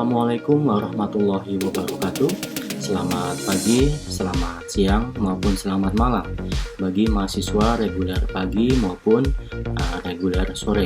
Assalamualaikum warahmatullahi wabarakatuh. Selamat pagi, selamat siang, maupun selamat malam bagi mahasiswa reguler pagi maupun reguler sore.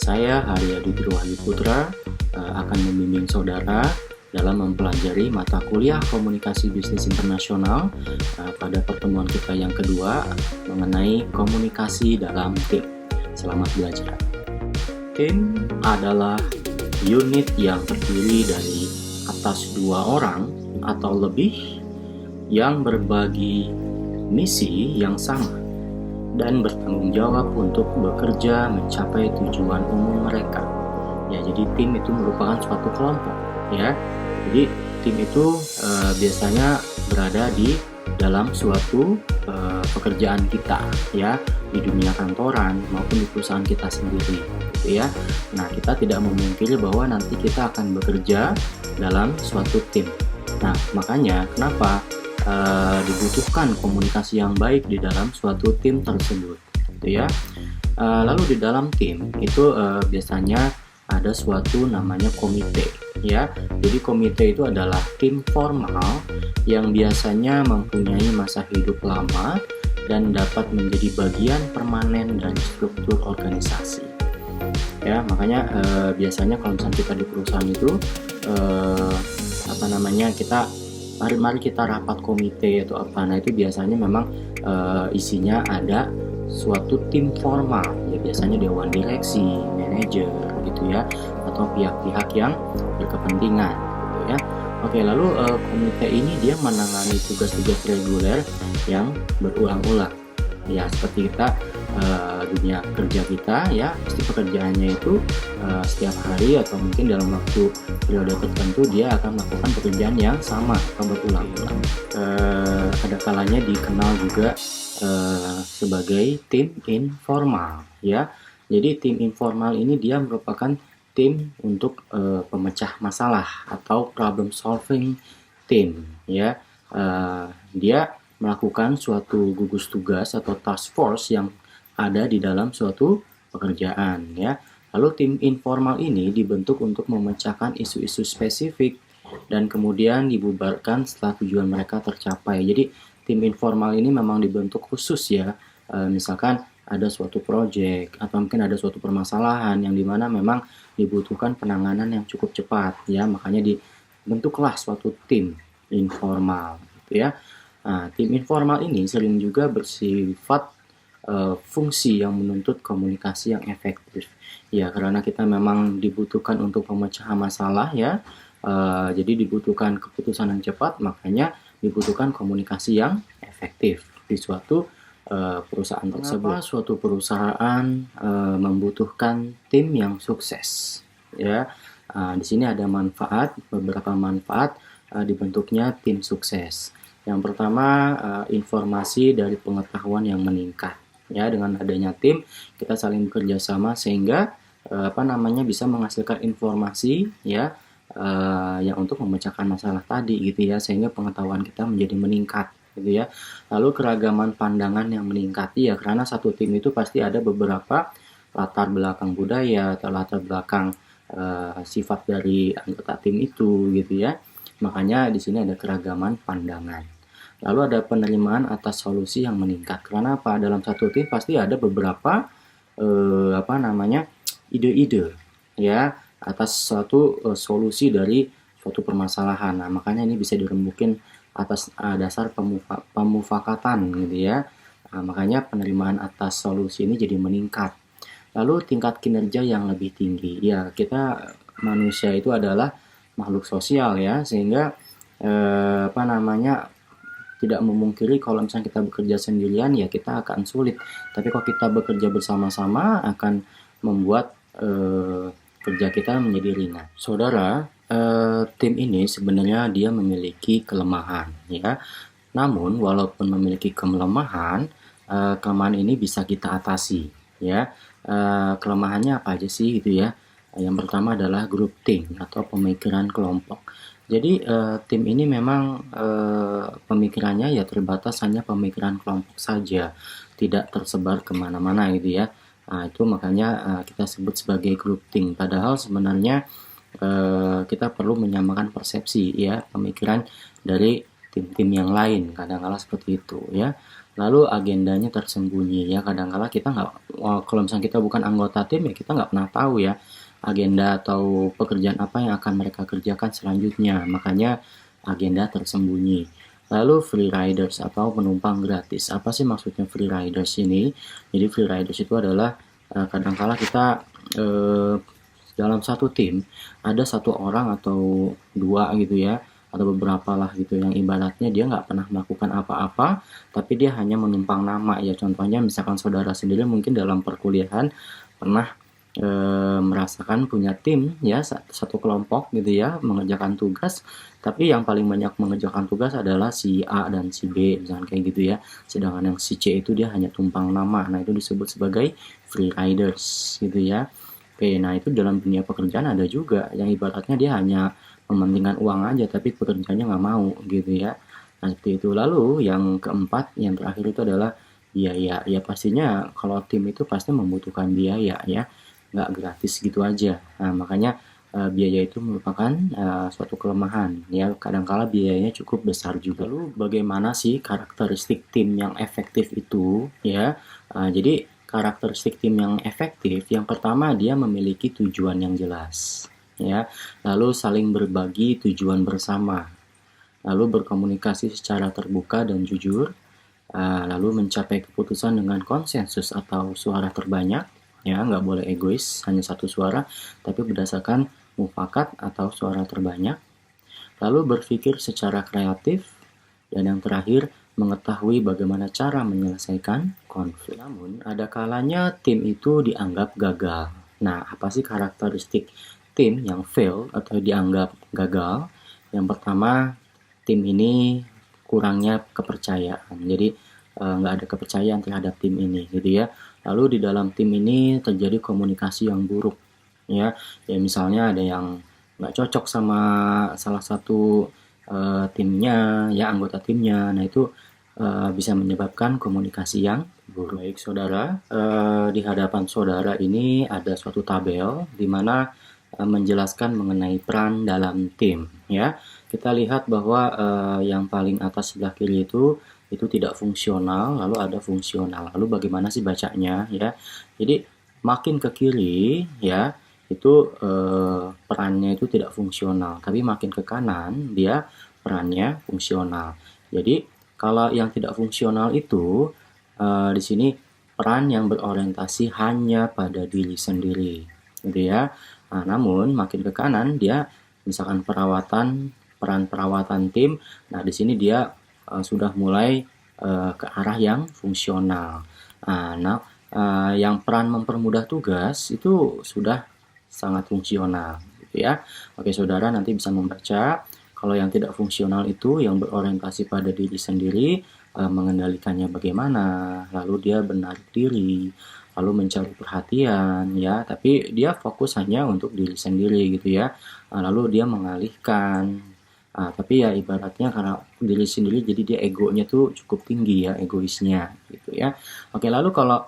Saya Haryadi Dirwahyu Putra akan membimbing saudara dalam mempelajari mata kuliah Komunikasi Bisnis Internasional pada pertemuan kita yang kedua mengenai komunikasi dalam tim. Selamat belajar. Tim adalah unit yang terdiri dari atas 2 orang atau lebih yang berbagi misi yang sama dan bertanggung jawab untuk bekerja mencapai tujuan umum mereka. Ya, jadi tim itu merupakan suatu kelompok, ya. Jadi tim itu biasanya berada di dalam suatu pekerjaan kita, ya, di dunia kantoran maupun di perusahaan kita sendiri, gitu ya. Nah, kita tidak memungkiri bahwa nanti kita akan bekerja dalam suatu tim. Nah, makanya kenapa dibutuhkan komunikasi yang baik di dalam suatu tim tersebut, gitu ya. Lalu di dalam tim itu biasanya ada suatu namanya komite, ya. Jadi komite itu adalah tim formal yang biasanya mempunyai masa hidup lama dan dapat menjadi bagian permanen dari struktur organisasi. Ya, makanya biasanya kalau misalnya kita di perusahaan itu kita mari kita rapat komite atau apa. Nah, itu biasanya memang isinya ada suatu tim formal, ya, biasanya dewan direksi, manajer gitu ya, atau pihak-pihak yang berkepentingan gitu ya. Oke, lalu komite ini dia menangani tugas-tugas reguler yang berulang-ulang. Ya, seperti kita dunia kerja kita, ya, pasti pekerjaannya itu setiap hari atau mungkin dalam waktu periode tertentu dia akan melakukan pekerjaan yang sama atau berulang-ulang. Ada kalanya dikenal juga sebagai tim informal, ya. Jadi tim informal ini dia merupakan tim untuk pemecah masalah atau problem solving team, ya. Dia melakukan suatu gugus tugas atau task force yang ada di dalam suatu pekerjaan, ya. Lalu tim informal ini dibentuk untuk memecahkan isu-isu spesifik dan kemudian dibubarkan setelah tujuan mereka tercapai. Jadi tim informal ini memang dibentuk khusus, ya. Misalkan ada suatu proyek atau mungkin ada suatu permasalahan yang dimana memang dibutuhkan penanganan yang cukup cepat, ya. Makanya dibentuklah suatu tim informal, gitu ya. Nah, tim informal ini sering juga bersifat fungsi yang menuntut komunikasi yang efektif. Ya, karena kita memang dibutuhkan untuk pemecahan masalah, ya. Jadi dibutuhkan keputusan yang cepat, makanya dibutuhkan komunikasi yang efektif di suatu perusahaan tersebut. Kenapa suatu perusahaan membutuhkan tim yang sukses? Ya, di sini ada beberapa manfaat dibentuknya tim sukses. Yang pertama, informasi dari pengetahuan yang meningkat. Ya, dengan adanya tim, kita saling bekerja sama sehingga bisa menghasilkan informasi, ya, yang untuk memecahkan masalah tadi, gitu ya, sehingga pengetahuan kita menjadi meningkat, gitu ya. Lalu keragaman pandangan yang meningkat, ya, karena satu tim itu pasti ada beberapa latar belakang budaya atau latar belakang sifat dari anggota tim itu, gitu ya. Makanya di sini ada keragaman pandangan. Lalu ada penerimaan atas solusi yang meningkat. Karena apa? Dalam satu tim pasti ada beberapa ide-ide, ya, atas suatu solusi dari suatu permasalahan. Nah, makanya ini bisa dirembukin atas dasar pemufakatan, gitu ya. Nah, makanya penerimaan atas solusi ini jadi meningkat. Lalu tingkat kinerja yang lebih tinggi. Ya, kita manusia itu adalah makhluk sosial, ya, sehingga tidak memungkiri kalau misalnya kita bekerja sendirian, ya, kita akan sulit. Tapi kalau kita bekerja bersama-sama akan membuat kerja kita menjadi ringan. Saudara, tim ini sebenarnya dia memiliki kelemahan, ya. Namun walaupun memiliki kelemahan ini bisa kita atasi, ya. Kelemahannya apa aja sih, gitu ya. Yang pertama adalah group think atau pemikiran kelompok. Jadi tim ini memang pemikirannya ya terbatas hanya pemikiran kelompok saja, tidak tersebar kemana-mana, gitu ya. Nah, itu makanya kita sebut sebagai group think. Padahal sebenarnya kita perlu menyamakan persepsi ya, pemikiran dari tim-tim yang lain, kadang-kala seperti itu ya. Lalu agendanya tersembunyi ya, kadang-kala kita nggak, kalau misalnya kita bukan anggota tim ya kita nggak pernah tahu ya agenda atau pekerjaan apa yang akan mereka kerjakan selanjutnya, makanya agenda tersembunyi. Lalu free riders atau penumpang gratis. Apa sih maksudnya free riders ini? Jadi free riders itu adalah kadangkala kita eh, dalam satu tim ada satu orang atau dua gitu ya, atau beberapa lah gitu yang ibaratnya dia nggak pernah melakukan apa-apa tapi dia hanya menumpang nama ya. Contohnya misalkan saudara sendiri mungkin dalam perkuliahan pernah merasakan punya tim ya, satu kelompok gitu ya mengerjakan tugas, tapi yang paling banyak mengerjakan tugas adalah si A dan si B misalkan kayak gitu ya, sedangkan yang si C itu dia hanya tumpang nama. Nah itu disebut sebagai free riders gitu ya. Oke, nah itu dalam dunia pekerjaan ada juga yang ibaratnya dia hanya mementingkan uang aja tapi pekerjaannya nggak mau gitu ya. Nah seperti itu. Lalu yang keempat, yang terakhir itu adalah biaya. Ya pastinya kalau tim itu pasti membutuhkan biaya ya, nggak gratis gitu aja. Nah makanya biaya itu merupakan suatu kelemahan ya, kadangkala biayanya cukup besar juga. Lalu bagaimana sih karakteristik tim yang efektif itu ya? Jadi karakteristik tim yang efektif, yang pertama dia memiliki tujuan yang jelas, ya. Lalu saling berbagi tujuan bersama, lalu berkomunikasi secara terbuka dan jujur, lalu mencapai keputusan dengan konsensus atau suara terbanyak, ya nggak boleh egois hanya satu suara, tapi berdasarkan mufakat atau suara terbanyak. Lalu berpikir secara kreatif, dan yang terakhir mengetahui bagaimana cara menyelesaikan konflik. Namun, ada kalanya tim itu dianggap gagal. Nah, apa sih karakteristik tim yang fail atau dianggap gagal? Yang pertama, tim ini kurangnya kepercayaan. Jadi, nggak ada kepercayaan terhadap tim ini, gitu ya. Lalu di dalam tim ini terjadi komunikasi yang buruk, ya. Ya misalnya ada yang nggak cocok sama salah satu timnya, ya anggota timnya. Nah itu bisa menyebabkan komunikasi yang buruk. Baik saudara, di hadapan saudara ini ada suatu tabel di mana menjelaskan mengenai peran dalam tim. Ya, kita lihat bahwa yang paling atas sebelah kiri itu tidak fungsional, lalu ada fungsional. Lalu bagaimana sih bacanya? Ya, jadi makin ke kiri, ya itu perannya itu tidak fungsional, tapi makin ke kanan dia perannya fungsional. Jadi kalau yang tidak fungsional itu di sini peran yang berorientasi hanya pada diri sendiri, gitu ya. Nah, namun makin ke kanan dia misalkan peran perawatan tim. Nah, di sini dia sudah mulai ke arah yang fungsional. Nah, yang peran mempermudah tugas itu sudah sangat fungsional, gitu ya. Oke, saudara nanti bisa membaca. Kalau yang tidak fungsional itu yang berorientasi pada diri sendiri, mengendalikannya bagaimana, lalu dia menarik diri, lalu mencari perhatian, ya, tapi dia fokus hanya untuk diri sendiri gitu ya. Lalu dia mengalihkan, tapi ya ibaratnya karena diri sendiri jadi dia egonya tuh cukup tinggi ya, egoisnya gitu ya. Oke, lalu kalau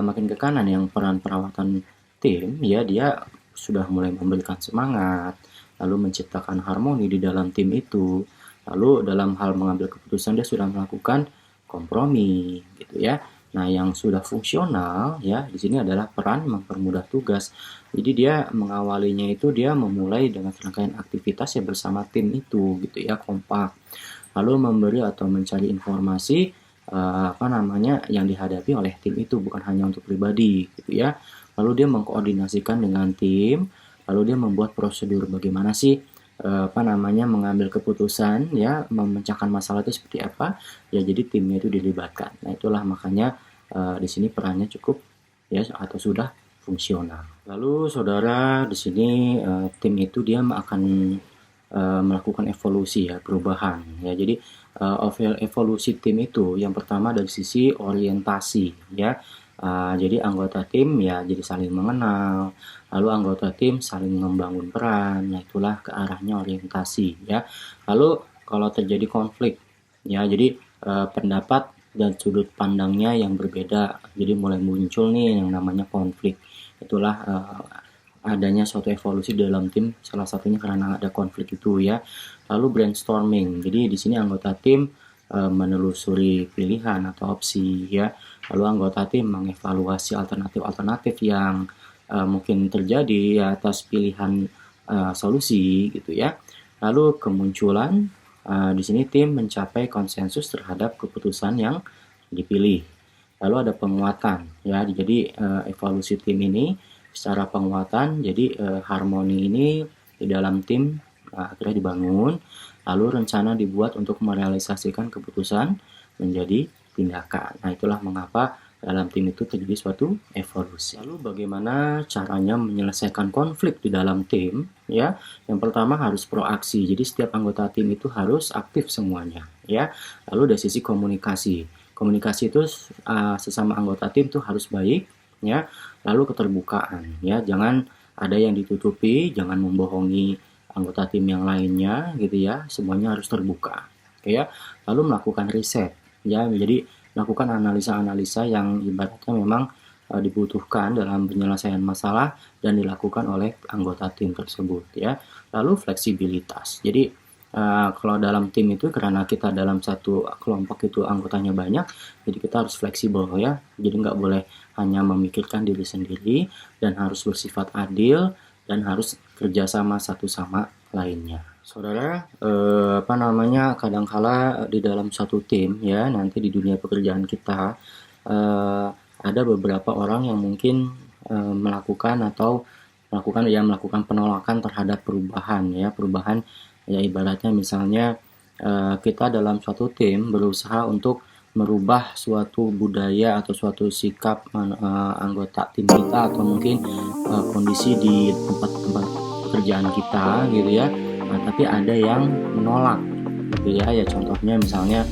makin ke kanan yang peran perawatan tim, ya dia sudah mulai memberikan semangat, lalu menciptakan harmoni di dalam tim itu. Lalu dalam hal mengambil keputusan dia sudah melakukan kompromi gitu ya. Nah, yang sudah fungsional ya di sini adalah peran mempermudah tugas. Jadi dia mengawalinya itu dia memulai dengan rangkaian aktivitas ya bersama tim itu gitu ya, kompak. Lalu memberi atau mencari informasi yang dihadapi oleh tim itu, bukan hanya untuk pribadi gitu ya. Lalu dia mengkoordinasikan dengan tim, lalu dia membuat prosedur bagaimana sih mengambil keputusan ya, memecahkan masalah itu seperti apa ya, jadi timnya itu dilibatkan. Nah itulah makanya di sini perannya cukup ya atau sudah fungsional. Lalu saudara di sini tim itu dia akan melakukan evolusi ya, perubahan ya. Jadi evolusi tim itu yang pertama dari sisi orientasi ya. Jadi anggota tim ya jadi saling mengenal, lalu anggota tim saling membangun peran. Nah itulah ke arahnya orientasi ya. Lalu kalau terjadi konflik ya, jadi pendapat dan sudut pandangnya yang berbeda, jadi mulai muncul nih yang namanya konflik. Itulah adanya suatu evolusi dalam tim, salah satunya karena ada konflik itu ya. Lalu brainstorming, jadi di sini anggota tim menelusuri pilihan atau opsi ya. Lalu anggota tim mengevaluasi alternatif-alternatif yang mungkin terjadi atas pilihan solusi gitu ya. Lalu kemunculan di sini tim mencapai konsensus terhadap keputusan yang dipilih. Lalu ada penguatan ya, jadi evolusi tim ini secara penguatan, jadi harmoni ini di dalam tim akhirnya dibangun, lalu rencana dibuat untuk merealisasikan keputusan menjadi tindakan. Nah, itulah mengapa dalam tim itu terjadi suatu evolusi. Lalu bagaimana caranya menyelesaikan konflik di dalam tim ya? Yang pertama harus proaksi. Jadi setiap anggota tim itu harus aktif semuanya ya. Lalu dari sisi komunikasi. Komunikasi itu sesama anggota tim tuh harus baik ya. Lalu keterbukaan ya, jangan ada yang ditutupi, jangan membohongi anggota tim yang lainnya gitu ya. Semuanya harus terbuka. Oke ya. Lalu melakukan riset ya. Jadi melakukan analisa-analisa yang ibaratnya memang dibutuhkan dalam penyelesaian masalah dan dilakukan oleh anggota tim tersebut ya. Lalu fleksibilitas. Jadi kalau dalam tim itu karena kita dalam satu kelompok itu anggotanya banyak, jadi kita harus fleksibel ya. Jadi nggak boleh hanya memikirkan diri sendiri dan harus bersifat adil dan harus kerjasama satu sama lainnya. Saudara, kadangkala di dalam satu tim ya, nanti di dunia pekerjaan kita ada beberapa orang yang mungkin melakukan penolakan terhadap perubahan ya, ya ibaratnya misalnya kita dalam suatu tim berusaha untuk merubah suatu budaya atau suatu sikap anggota tim kita atau mungkin kondisi di tempat-tempat pekerjaan kita gitu ya. Nah, tapi ada yang menolak gitu ya. Ya contohnya misalnya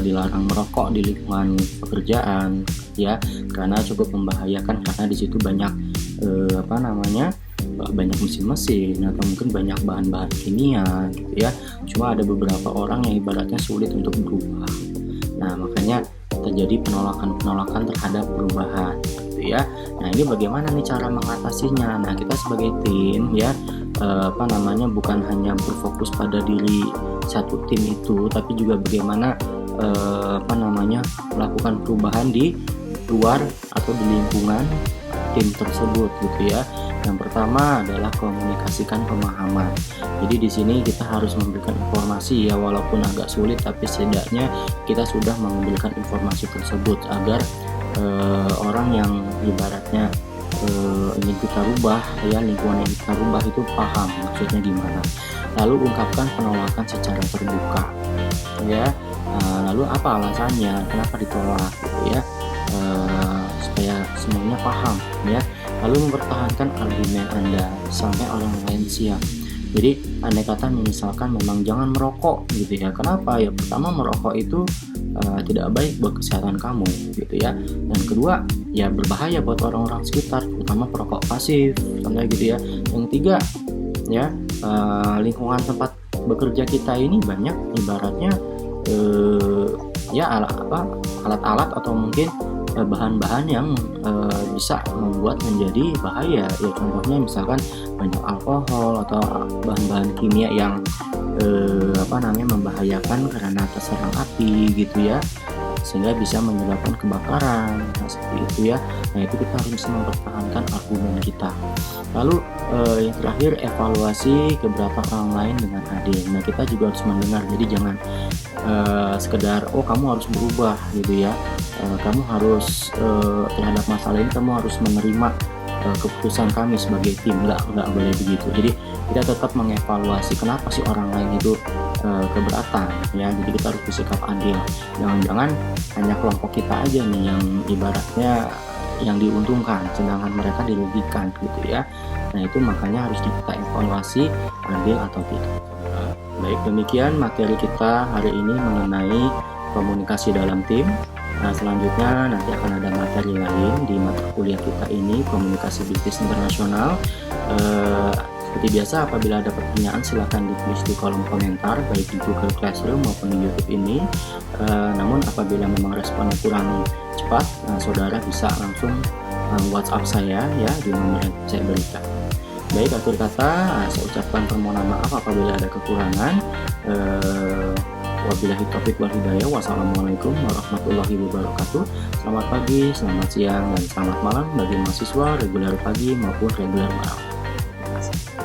dilarang merokok di lingkungan pekerjaan ya, karena cukup membahayakan karena di situ banyak banyak mesin-mesin atau mungkin banyak bahan-bahan kimia gitu ya. Cuma ada beberapa orang yang ibaratnya sulit untuk berubah. Nah, makanya terjadi penolakan terhadap perubahan gitu ya. Nah, ini bagaimana nih cara mengatasinya? Nah, kita sebagai tim ya bukan hanya berfokus pada diri satu tim itu, tapi juga bagaimana melakukan perubahan di luar atau di lingkungan tim tersebut gitu ya. Yang pertama adalah komunikasikan pemahaman. Jadi di sini kita harus memberikan informasi ya, walaupun agak sulit tapi setidaknya kita sudah memberikan informasi tersebut agar orang yang ibaratnya ingin kita rubah ya, lingkungan yang kita rubah itu paham maksudnya gimana. Lalu ungkapkan penolakan secara terbuka ya. Lalu apa alasannya kenapa ditolak gitu ya, supaya semuanya paham ya. Lalu mempertahankan argumen Anda sampai orang lain siap. Jadi andai kata misalkan memang jangan merokok gitu ya. Kenapa? Ya pertama, merokok itu tidak baik buat kesehatan kamu gitu ya. Dan kedua, ya berbahaya buat orang-orang sekitar, terutama perokok pasif contohnya gitu ya. Yang tiga ya, lingkungan tempat bekerja kita ini banyak ibaratnya alat-alat atau mungkin bahan-bahan yang bisa membuat menjadi bahaya ya, contohnya misalkan banyak alkohol atau bahan-bahan kimia yang membahayakan karena terserang api gitu ya, sehingga bisa menyebabkan kebakaran. Nah, seperti itu ya. Nah, itu kita harus bisa mempertahankan argumen kita. Lalu yang terakhir, evaluasi keberatan orang lain dengan adil. Nah, kita juga harus mendengar, jadi jangan sekedar kamu harus berubah gitu ya, kamu harus terhadap masalah ini kamu harus menerima keputusan kami sebagai tim. Nggak boleh begitu. Jadi kita tetap mengevaluasi kenapa sih orang lain itu keberatan ya. Jadi kita harus bersikap adil, jangan-jangan hanya kelompok kita aja nih yang ibaratnya yang diuntungkan sedangkan mereka dirugikan gitu ya. Nah, itu makanya harus kita evaluasi adil atau tidak. Baik, demikian materi kita hari ini mengenai komunikasi dalam tim. Nah, selanjutnya nanti akan ada materi lain di mata kuliah kita ini, komunikasi bisnis internasional. Seperti biasa, apabila ada pertanyaan silahkan ditulis di kolom komentar baik di Google Classroom maupun di YouTube ini. Namun apabila memang responnya kurang cepat, saudara bisa langsung WhatsApp saya ya di nomor yang saya berikan. Baik, akhir kata saya ucapkan permohonan maaf apabila ada kekurangan. Wabillahi taufiq wal hidayah. Wassalamualaikum warahmatullahi wabarakatuh. Selamat pagi, selamat siang, dan selamat malam bagi mahasiswa reguler pagi maupun reguler malam. Terima kasih.